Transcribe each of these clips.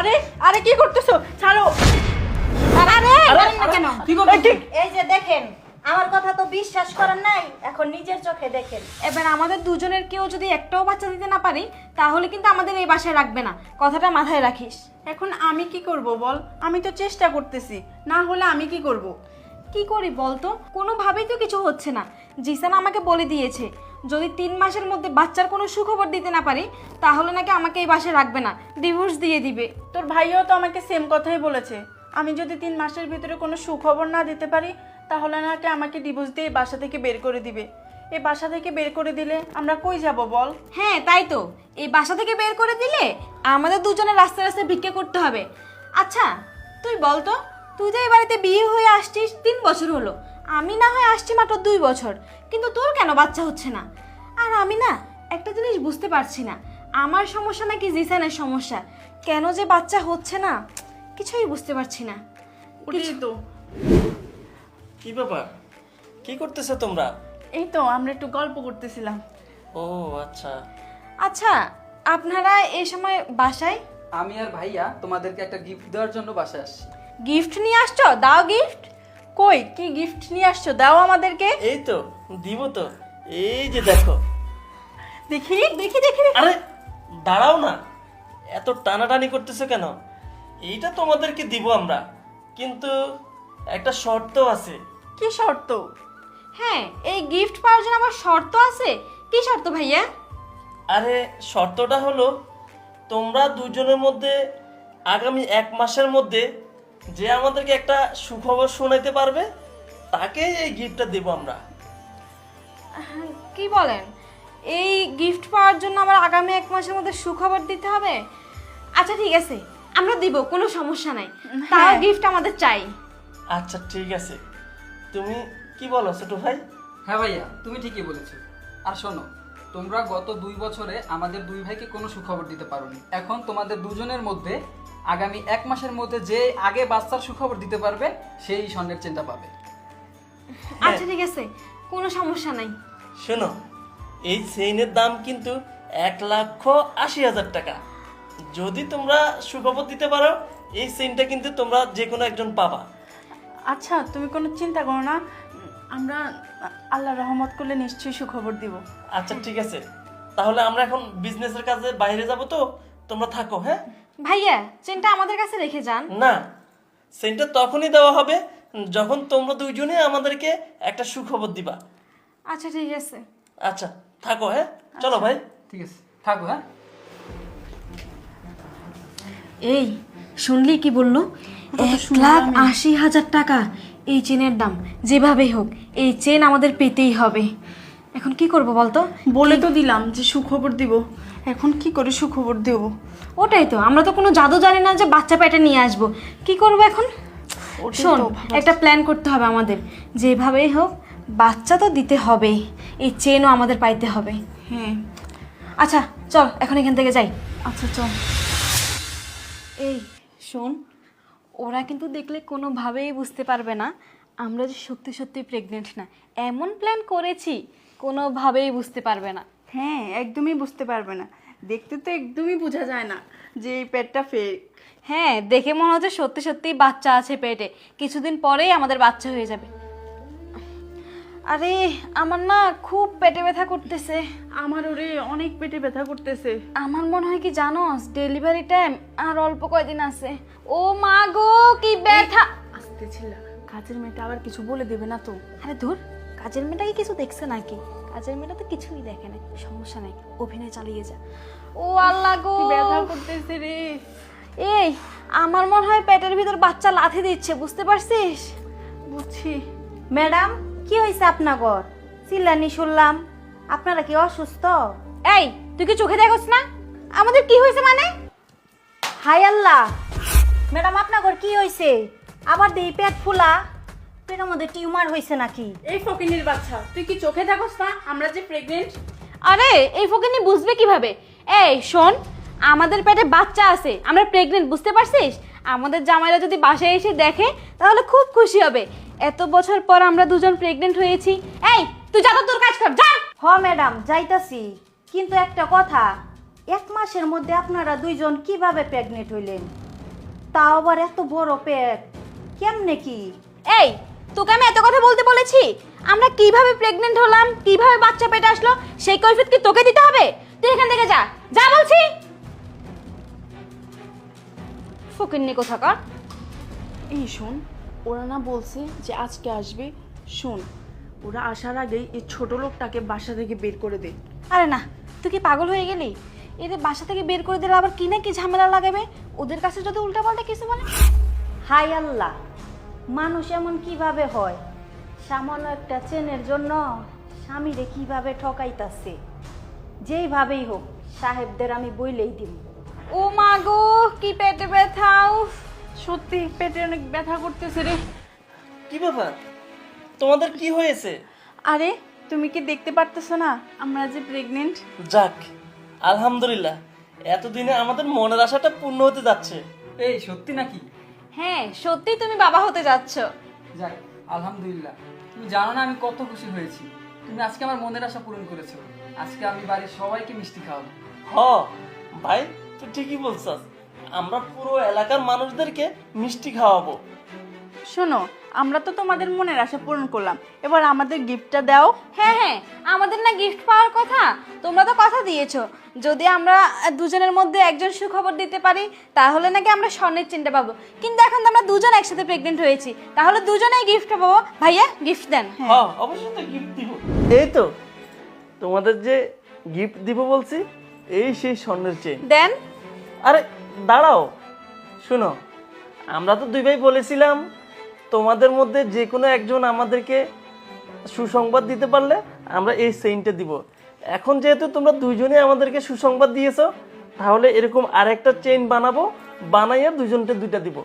আরে আরে কি করতেছো? ছাড়ো। আরে কেন? কি করতেছো? এই যে দেখেন, আমার কথা তো বিশ্বাস করেন নাই, এখন নিজের চোখে দেখেন। এবার আমাদের দুজনের কেউ যদি একটাও বাচ্চা দিতে না পারি তাহলে কিন্তু আমাদের এই বাসায় রাখবে না, কথাটা মাথায় রাখিস। এখন আমি কি করব বল? আমি তো চেষ্টা করতেছি, না হলে আমি কি করব? কি করি বলতো, কোনোভাবেই তো কিছু হচ্ছে না। জিসান আমাকে বলে দিয়েছে যদি 3 মাসের মধ্যে বাচ্চার কোনো সুখবর দিতে না পারি তাহলে নাকি আমাকে এই বাসায় রাখবে না, ডিভোর্স দিয়ে দিবে। তোর ভাইও তো আমাকে সেম কথাই বলেছে, আমি যদি 3 মাসের ভিতরে কোনো সুখবর না দিতে পারি তাহলে নাকি আমাকে ডিভোর্স দিয়ে এই বাসা থেকে বের করে দিবে। এই বাসা থেকে বের করে দিলে আমরা কই যাব বল? হ্যাঁ তাই তো, এই বাসা থেকে বের করে দিলে আমাদের দুজনের রাস্তায় রাস্তায় ভিক্ষা করতে হবে। আচ্ছা তুই বল তো, তুই তো এই বাড়িতে বিয়ে হয়ে আসছিস 3 বছর হলো, আমি না হয় আসছি মাত্র 2 বছর, কিন্তু তোর কেন বাচ্চা হচ্ছে না? আর আমি না একটা জিনিস বুঝতে পারছি না, আমার সমস্যা নাকি জিসানের সমস্যা, কেন যে বাচ্চা হচ্ছে না কিছুই বুঝতে পারছি না। ওটাই তো। কি ব্যাপার, কি করতেছো তোমরা? এই তো আমরা একটু গল্প করতেছিলাম। ও আচ্ছা। আচ্ছা আপনারা এই সময় বাসায় আমি আর ভাইয়া তোমাদেরকে একটা গিফট দেওয়ার জন্য বাসায় আসছি। গিফট নিয়ে আসছো? দাও গিফট। কই কি গিফট নিয়ে আসছো? দাও আমাদেরকে। এই তো দিব তো, এই যে দেখো। দেখি দেখি দেখি। আরে দাঁড়াও না, এত টানাটানি করতেছো কেন? এইটা তোমাদেরকে দিব আমরা, কিন্তু একটা শর্ত আছে। কি শর্ত? হ্যাঁ এই গিফট পাওয়ার জন্য আমার শর্ত আছে। কি শর্ত ভাইয়া? আরে শর্তটা হলো তোমরা দুজনের মধ্যে আগামী 1 মাসের মধ্যে যে আমাদেরকে একটা সুখবর শোনাইতে পারবে তাকে এই গিফটটা দেব আমরা। কি বলেন, এই গিফট পাওয়ার জন্য আমার আগামী 1 মাসের মধ্যে সুখবর দিতে হবে? আচ্ছা ঠিক আছে, আমরা দিব, কোনো সমস্যা নাই, তাও গিফট আমাদের চাই। আচ্ছা ঠিক আছে, তুমি কি বলো ছোট ভাই? হ্যাঁ ভাইয়া, তুমি ঠিকই বলেছো। আর শোনো, তোমরা গত 2 বছরে আমাদের 2 ভাইকে কোনো সুখবর দিতে পারোনি। এখন তোমাদের দুজনের মধ্যে আগামী 1 মাসের মধ্যে যে আগে বাচ্চার সুখবর দিতে পারবে সেই স্বর্ণের চেনটা পাবে। আচ্ছা ঠিক আছে, কোনো সমস্যা নাই। শোনো, এই চেইনের দাম কিন্তু 1,80,000 টাকা। যদি তোমরা সুখবর দিতে পারো এই চেইনটা কিন্তু তোমরা যে কোনো একজন পাবা। আচ্ছা তুমি কোনো চিন্তা করো না, আমরা আল্লাহ রহমত করলে নিশ্চয়ই সুখবর দিব। আচ্ছা ঠিক আছে, তাহলে আমরা এখন বিজনেসের কাজে বাইরে যাব, তো তোমরা থাকো। হ্যাঁ ভাইয়া চেনটা আমাদের কাছে রেখে যান। না, চেইনটা তখনই দেওয়া হবে যখন তোমরা দুইজনে আমাদেরকে একটা সুখবর দিবা। আচ্ছা ঠিক আছে। আচ্ছা থাকো। হ্যাঁ চলো ভাই। ঠিক আছে, থাকো। হ্যাঁ এই শুনলি কি বললো? 1,80,000 টাকা এই চেনের দাম। যেভাবেই হোক এই চেন আমাদের পেতেই হবে। এখন কি করব বলতো? বলে তো দিলাম যে সুখবর দিব, এখন কি করে সুখবর দেব? ওটাই তো, আমরা তো কোনো জাদু জানি না যে বাচ্চা পেটে নিয়ে আসবো। কি করব এখন? ওটাই শোন, তো ভাবছি। একটা প্ল্যান করতে হবে আমাদের, যেভাবেই হোক বাচ্চা তো দিতে হবেই, এই চেনও আমাদের পাইতে হবে। হ্যাঁ আচ্ছা চল এখন এখান থেকে যাই। আচ্ছা চল। এই শোন, ওরা কিন্তু দেখলে কোনোভাবেই বুঝতে পারবে না আমরা যে সত্যি সত্যি প্রেগনেন্ট না। এমন প্ল্যান করেছি কোনোভাবেই বুঝতে পারবে না। হ্যাঁ একদমই বুঝতে পারবে না, দেখতে তো একদমই বোঝা যায় না যে এই পেটটা ফেক। হ্যাঁ দেখে মনে হচ্ছে সত্যি সত্যি বাচ্চা আছে পেটে, কিছুদিন পরেই আমাদের বাচ্চা হয়ে যাবে। আরে আমার না খুব পেটে ব্যথা করতেছে। আমার ওরে অনেক পেটে ব্যথা করতেছে। আমার মনে হয় কি জানোস, ডেলিভারি টাইম আর অল্প কয়দিন আছে। ও মা গো কি ব্যথা! আস্তে ছিল, কাজের মেয়েটা আবার কিছু বলে দেবে না তো? আরে ধুর, কাজের মেয়েটাকে কিছু দেখছে নাকি? কাজের মেয়েটা তো কিছুই দেখে নাই, সমস্যা নাই, অভিনয় চালিয়ে যা। ও আল্লাহ গো কি ব্যথা করতেছে রে। এই আমার মনে হয় পেটের ভিতর বাচ্চা লাথি দিচ্ছে, বুঝতে পারছিস? বুঝছি। ম্যাডাম কি হয়েছে আপনাগর? চিল্লানি শুনলাম, আপনারা কি অসুস্থ? এই তুই কি চোখে দেখোস না আমাদের কি হয়েছে? মানে হাই আল্লাহ, ম্যাডাম আপনাগর কি হয়েছে? আবার দেই পেট ফুলা, পেটের মধ্যে টিউমার হয়েছে নাকি? এই ফকিনীর বাচ্চা, তুই কি চোখে দেখোস না আমরা যে প্রেগনেন্ট? আরে এই ফকিনি বুঝবে কিভাবে? এই শোন, আমাদের পেটে বাচ্চা আছে, আমরা প্রেগনেন্ট, বুঝতে পারছিস? আমাদের জামাইরা যদি বাসায় এসে দেখে তাহলে খুব খুশি হবে। এত বছর পর আমরা দুজন প্রেগনেন্ট হয়েছি। এই তুই যা তো, তোর কাজ কর, যা। হ ম্যাডাম যাইতাছি, কিন্তু একটা কথা, 1 মাসের মধ্যে আপনারা দুইজন কিভাবে প্রেগনেন্ট হইলেন? তাও আবার এত বড় পেট, কেমনে কি? এই, তোকে আমি এত কথা বলতে বলেছি? আমরা কিভাবে প্রেগনেন্ট হলাম, কিভাবে বাচ্চা পেটে আসলো, সেই কৈফিয়ত কি তোকে দিতে হবে? তুই এখান থেকে যা, যা বলছি। ফকিন্নি কোথাকার। এই শোন, ওরা না বলছে যে আজকে আসবে। শোন, ওরা আসার আগেই এই ছোট লোকটাকে বাসা থেকে বের করে দে। আরে না, তুই কি পাগল হয়ে গেলি? এদের বাসা থেকে বের করে দিলে আবার কি না কি ঝামেলা লাগাবে, ওদের কাছে যদি উল্টাপাল্টা কিছু বলে। হাই আল্লাহ, মানুষ এমন কিভাবে হয়? সামান্য একটা চেনের জন্য স্বামীরে কিভাবে ঠকাইতাছে। যেইভাবেই হোক সাহেবদের আমি বইলেই দিব। ও মা গো, কি পেটে ব্যথা! উফ। সত্যি পেটে অনেক ব্যথা করতেছে রে। কি ব্যাপার, তোমাদের কি হয়েছে? আরে তুমি কি দেখতে পারতেছো না আমরা যে প্রেগনেন্ট? যাক, আলহামদুলিল্লাহ, এতদিনে আমাদের মনের আশাটা পূর্ণ হতে যাচ্ছে। এই সত্যি নাকি? হ্যাঁ, সত্যি তুমি বাবা হতে যাচ্ছ। যাক, আলহামদুলিল্লাহ। তুমি জানো না আমি কত খুশি হয়েছি। তুমি আজকে আমার মনের আশা পূরণ করেছো। আজকে আমি বাড়ির সবাইকে মিষ্টি খাওয়াবো। হ ভাই, তুই ঠিকই বলছস, আমরা পুরো এলাকার মানুষদেরকে মিষ্টি খাওয়াবো। শোনো, আমরা তো তোমাদের মনের আশা পূরণ করলাম, এবার আমাদের গিফটটা দাও। হ্যাঁ হ্যাঁ, আমাদের না গিফট পাওয়ার কথা, তোমরা তো কথা দিয়েছো যদি আমরা দুজনের মধ্যে একজন সুখবর দিতে পারি তাহলে নাকি আমরা স্বর্ণের চিনতে পাবো। কিন্তু এখন তো আমরা দুজন একসাথে প্রেগনেন্ট হয়েছি, তাহলে দুজনেই গিফট পাবো। ভাইয়া গিফট দেন। হ্যাঁ, অবশ্যই তো গিফট দিব। এই তো তোমাদের যে গিফট দিব বলছি, এই সেই স্বর্ণের চেইন। দেন। আরে দাঁড়াও, শুনো, আমরা তো দুই ভাই বলেছিলাম তোমাদের মধ্যে যে কোনো একজন আমাদেরকে সুসংবাদ দিতে পারলে আমরা এই চেইনটা দিব। এখন যেহেতু তোমরা দুইজনে আমাদেরকে সুসংবাদ দিয়েছো, তাহলে এরকম আরেকটা চেইন বানাবো, বানাইয়া দুজনকে দুইটা দিব।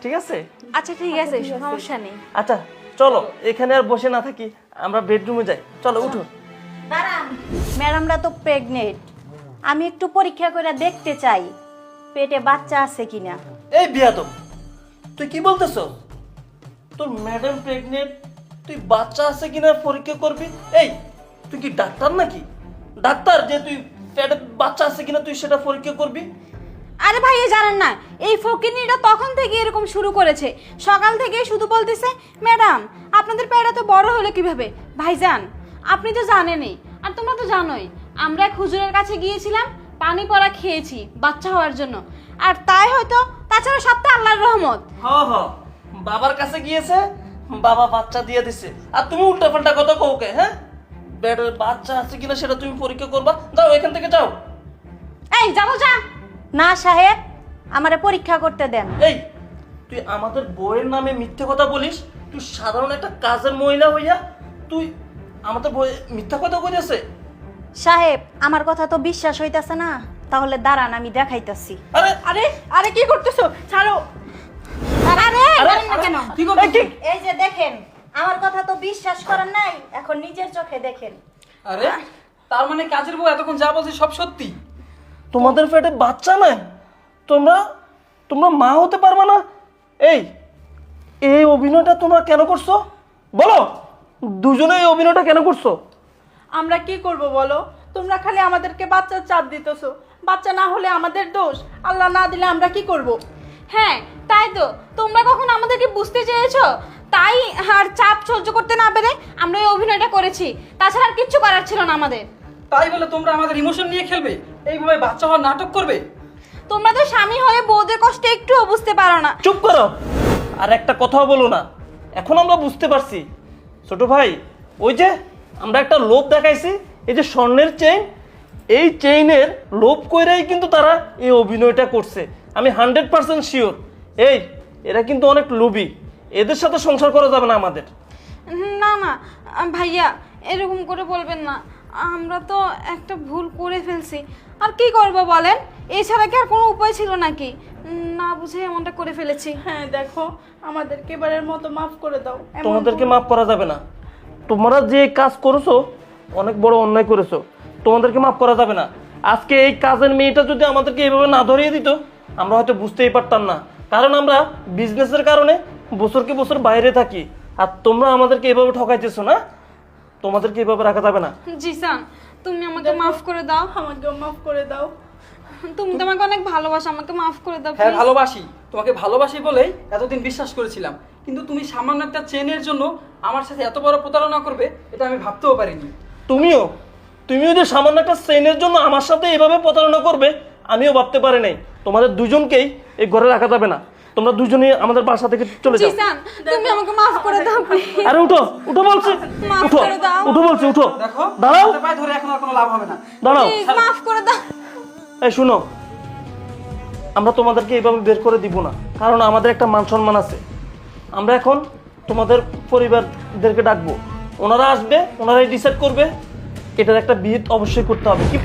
ঠিক আছে? আচ্ছা ঠিক আছে, সমস্যা নেই। আচ্ছা চলো, এখানে আর বসে না থাকি, আমরা বেডরুমে যাই। চলো উঠো। দাঁড়ান, ম্যাডামরা তো প্রেগনেন্ট, আমি একটু পরীক্ষা করে দেখতে চাই পেটে বাচ্চা আছে কিনা। এই বিয়াদব, তুই কি বলতেছো? তোর ম্যাডাম প্রেগনেন্ট, তুই বাচ্চা আছে কিনা পরীক্ষা করবি? এই তুই কি ডাক্তার নাকি? ডাক্তার যে তুই পেটে বাচ্চা আছে কিনা তুই সেটা পরীক্ষা করবি? আরে ভাইয়া জানেন না, এই ফকিনিটা তখন থেকে এরকম শুরু করেছে, সকাল থেকে শুধু বলতেছে ম্যাডাম আপনাদের পেটটা তো বড় হলো কিভাবে। ভাইজান আপনি তো জানেনই, আর তোমরা তো জানোই, আমরা এক হুজুরের কাছে গিয়েছিলাম, পানি পড়া খেয়েছি বাচ্চা হওয়ার জন্য, আর তাই হয়তো, তাছাড়া সবটা আল্লাহর রহমত। হ হ, বাবার কাছে গিয়েছে, বাবা বাচ্চা দিয়ে দিছে, আর তুমি উল্টা পাল্টা কথা কওকে? হ্যাঁ, পেটের বাচ্চা আছে কিনা সেটা তুমি পরীক্ষা করবা? যাও এখান থেকে যাও। এই যাবো, যা। না সাহেব, আমারে পরীক্ষা করতে দেন। এই তুই আমাদের বউয়ের নামে মিথ্যে কথা বলিস? তুই সাধারণ একটা কাজের মহিলা হইয়া তুই আমাদের বউ মিথ্যা কথা কইতেছে? সাহেব, আমার কথা তো বিশ্বাস হইতাছে না, তাহলে দাঁড়ান আমি দেখাইতাছি। আরে আরে আরে কি করতেছো? ছাড়ো। আরে জানেন না কেন? কি করছিস? এই যে দেখেন, আমার কথা তো বিশ্বাস করেন নাই, এখন নিজের চোখে দেখেন। আরে তার মানে কাজের বউ এতক্ষণ যা বলছে সব সত্যি? তোমাদের পেটে বাচ্চা নাই, তোমরা তোমরা মা হতে পারবে না? এই এই অভিনয়টা তোমরা কেন করছো বলো? দুজনে এই অভিনয়টা কেন করছো? আমরা কি করব বলো? তোমরা খালি আমাদেরকে বাচ্চার চাপ দিতেছো। বাচ্চা না হলে আমাদের দোষ, আল্লাহ না দিলে আমরা কি করব? হ্যাঁ তাই তো, তোমরা কখন আমাদেরকে বুঝতে চেয়েছো, তাই আর চাপ সহ্য করতে না পেরে আমরা এই অভিনয়টা করেছি, তাছাড়া আর কিচ্ছু করার ছিল না আমাদের। তাই বলে তোমরা আমাদের ইমোশন নিয়ে খেলবে, এইভাবে বাচ্চা হওয়ার নাটক করবে? তোমরা তো স্বামী হয়ে বউদের কষ্ট একটুও বুঝতে পারো না। চুপ করো, আর একটা কথাও বলো না। এখন আমরা বুঝতে পারছি ছোট ভাই, ওই যে আমরা একটা লোভ দেখাইছি, এই যে স্বর্ণের চেইন, এই চেইনের লোভ কইরাই কিন্তু তারা এই অভিনয়টা করছে। আমি 100% শিওর। এই এরা কিন্তু অনেক লোভী, এদের সাথে সংসার করা যাবে না আমাদের। না না ভাইয়া, এরকম করে বলবেন না, আমরা তো একটা ভুল করে ফেলছি, আর কি করবো বলেন, এছাড়া কি আর কোনো উপায় ছিল নাকি? না বুঝে এমনটা করে ফেলেছি। হ্যাঁ দেখো, আমাদেরকে এবারের মতো মাফ করে দাও। এমন তোমাদেরকে মাফ করা যাবে না, তোমরা যে কাজ করেছো অনেক বড় অন্যায় করেছো, তোমাদেরকে মাফ করা যাবে না। আজকে এই কাজের মেয়েটা যদি আমাদেরকে এইভাবে না ধরিয়ে দিত, আমরা হয়তো বুঝতেই পারতাম না, কারণ আমরা বিজনেসের কারণে বছরকে বছর বাইরে থাকি, আর তোমরা আমাদেরকে এইভাবে ঠকাইতেছো না, তোমাদেরকে এইভাবে রাখা যাবে না। জিসান তুমি আমাকে মাফ করে দাও। আমাকেও মাফ করে দাও। তুমি তো আমাকে অনেক ভালোবাসো, আমাকে মাফ করে দাও হ্যাঁ please। ভালোবাসি, তোমাকে ভালোবাসি বলেই এতদিন বিশ্বাস করেছিলাম, কিন্তু তুমি সামান্য একটা চেনের জন্য আমার সাথে এত বড় প্রতারণা করবে এটা আমি ভাবতেও পারিনি। তুমিও যে সামান্য একটা চেনের জন্য আমার সাথে এভাবে প্রতারণা করবে আমিও ভাবতে পারি নাই। তোমাদের দুজনকেই এই ঘরে রাখা যাবে না, তোমরা দুজনেই আমাদের বাসা থেকে চলে যাও। জিসান, তুমি আমাকে মাফ করে দাও please। আরে উঠো উঠো বলছি, মাফ উঠো করে দাও। উঠো বলছি, উঠো। দেখো দাঁড়াও হাতে পায়ে ধরে এখন আর কোনো লাভ হবে না। দাঁড়াও। প্লিজ মাফ করে দাও। এই শুনো, আমরা তোমাদেরকে এইভাবে বের করে দিব না, কারণ আমাদের একটা মান সম্মান আছে। আমরা এখন তোমাদের পরিবারদেরকে ডাকবো, ওনারা আসবে, ওনারাই ডিসাইড করবে। এটার একটা বিয়ে অবশ্যই করতে হবে। কি